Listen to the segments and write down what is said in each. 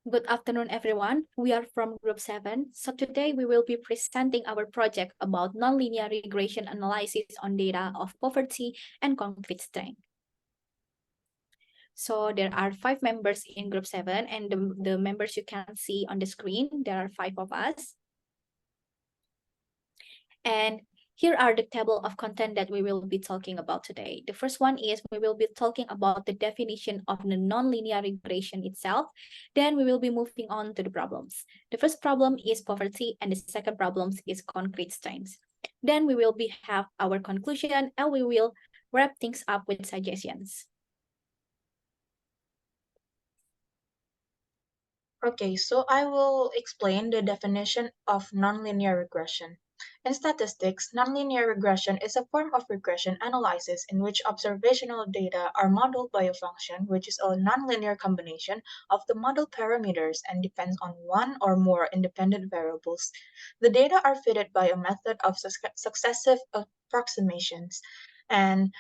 Good afternoon, everyone. We are from Group 7. So today we will be presenting our project about nonlinear regression analysis on data of poverty and concrete strength. So there are 5 members in Group 7, and the members you can see on the screen, there are 5 of us. And here are the table of content that we will be talking about today. The first one is we will be talking about the definition of the nonlinear regression itself. Then we will be moving on to the problems. The first problem is poverty, and the second problem is concrete strengths. Then we will have our conclusion, and we will wrap things up with suggestions. Okay, so I will explain the definition of nonlinear regression. In statistics, nonlinear regression is a form of regression analysis in which observational data are modeled by a function which is a nonlinear combination of the model parameters and depends on one or more independent variables. The data are fitted by a method of successive approximations, and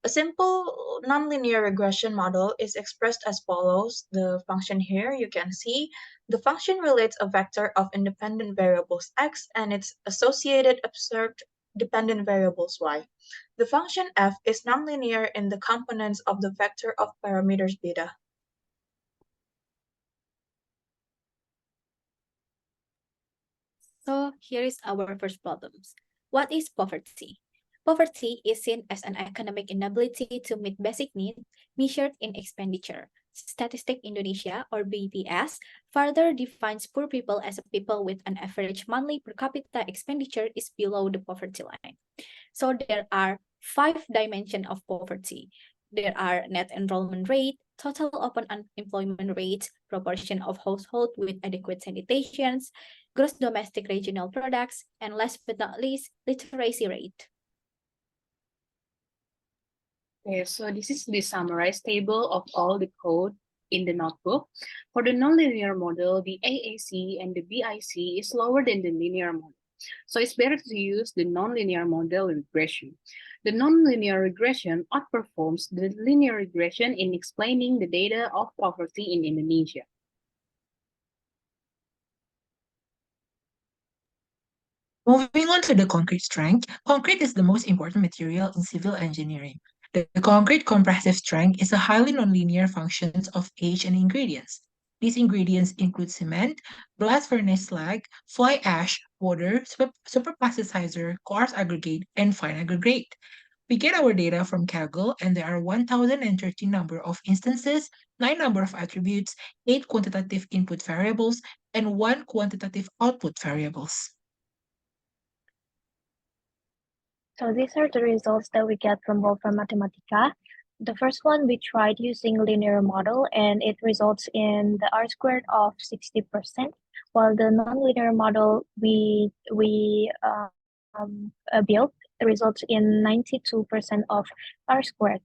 a simple nonlinear regression model is expressed as follows. The function here you can see the function relates a vector of independent variables x and its associated observed dependent variables y. The function f is nonlinear in the components of the vector of parameters beta. So here is our first problems. What is poverty? Poverty is seen as an economic inability to meet basic needs measured in expenditure. Statistic Indonesia, or BPS, further defines poor people as people with an average monthly per capita expenditure is below the poverty line. So there are 5 dimensions of poverty. There are net enrollment rate, total open unemployment rate, proportion of households with adequate sanitations, gross domestic regional products, and last but not least, literacy rate. Okay, so this is the summarized table of all the code in the notebook. For the nonlinear model, the AAC and the BIC is lower than the linear model. So it's better to use the nonlinear model regression. The nonlinear regression outperforms the linear regression in explaining the data of poverty in Indonesia. Moving on to the concrete strength, concrete is the most important material in civil engineering. The concrete compressive strength is a highly nonlinear function of age and ingredients. These ingredients include cement, blast furnace slag, fly ash, water, superplasticizer, coarse aggregate, and fine aggregate. We get our data from Kaggle, and there are 1,013 number of instances, 9 number of attributes, 8 quantitative input variables, and 1 quantitative output variables. So these are the results that we get from Wolfram Mathematica. The first one, we tried using linear model, and it results in the R squared of 60%, while the nonlinear model we built results in 92% of R squared.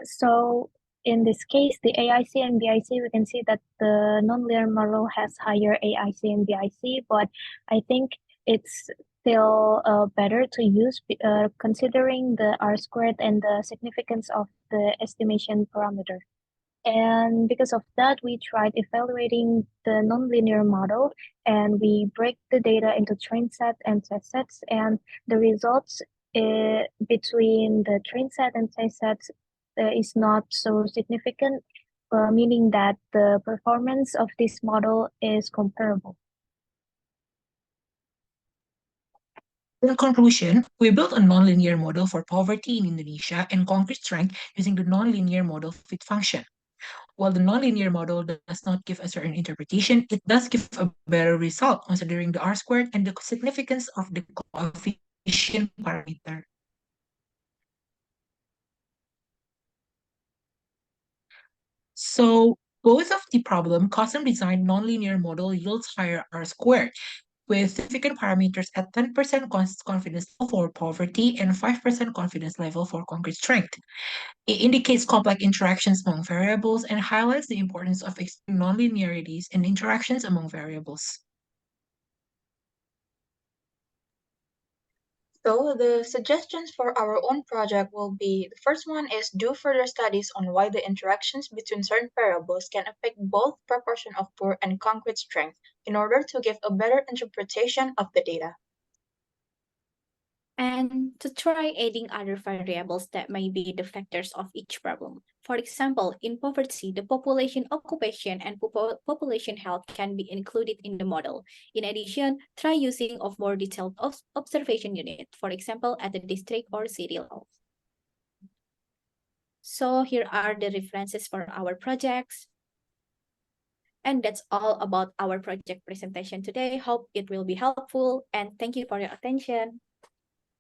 So in this case, the AIC and BIC, we can see that the nonlinear model has higher AIC and BIC, but I think it's still better to use considering the R squared and the significance of the estimation parameter. And because of that, we tried evaluating the nonlinear model, and we break the data into train set and test sets, and the results between the train set and test sets is not so significant, meaning that the performance of this model is comparable. In conclusion, we built a nonlinear model for poverty in Indonesia and concrete strength using the nonlinear model fit function. While the nonlinear model does not give a certain interpretation, it does give a better result considering the R squared and the significance of the coefficient parameter. So both of the problem custom designed nonlinear model yields higher R squared with significant parameters at 10% confidence level for poverty and 5% confidence level for concrete strength. It indicates complex interactions among variables and highlights the importance of extreme nonlinearities and interactions among variables. So the suggestions for our own project will be, the first one is do further studies on why the interactions between certain variables can affect both proportion of pore and concrete strength in order to give a better interpretation of the data. And to try adding other variables that may be the factors of each problem. For example, in poverty, the population occupation and population health can be included in the model. In addition, try using of more detailed observation unit, for example, at the district or city level. So here are the references for our projects. And that's all about our project presentation today. Hope it will be helpful, and thank you for your attention.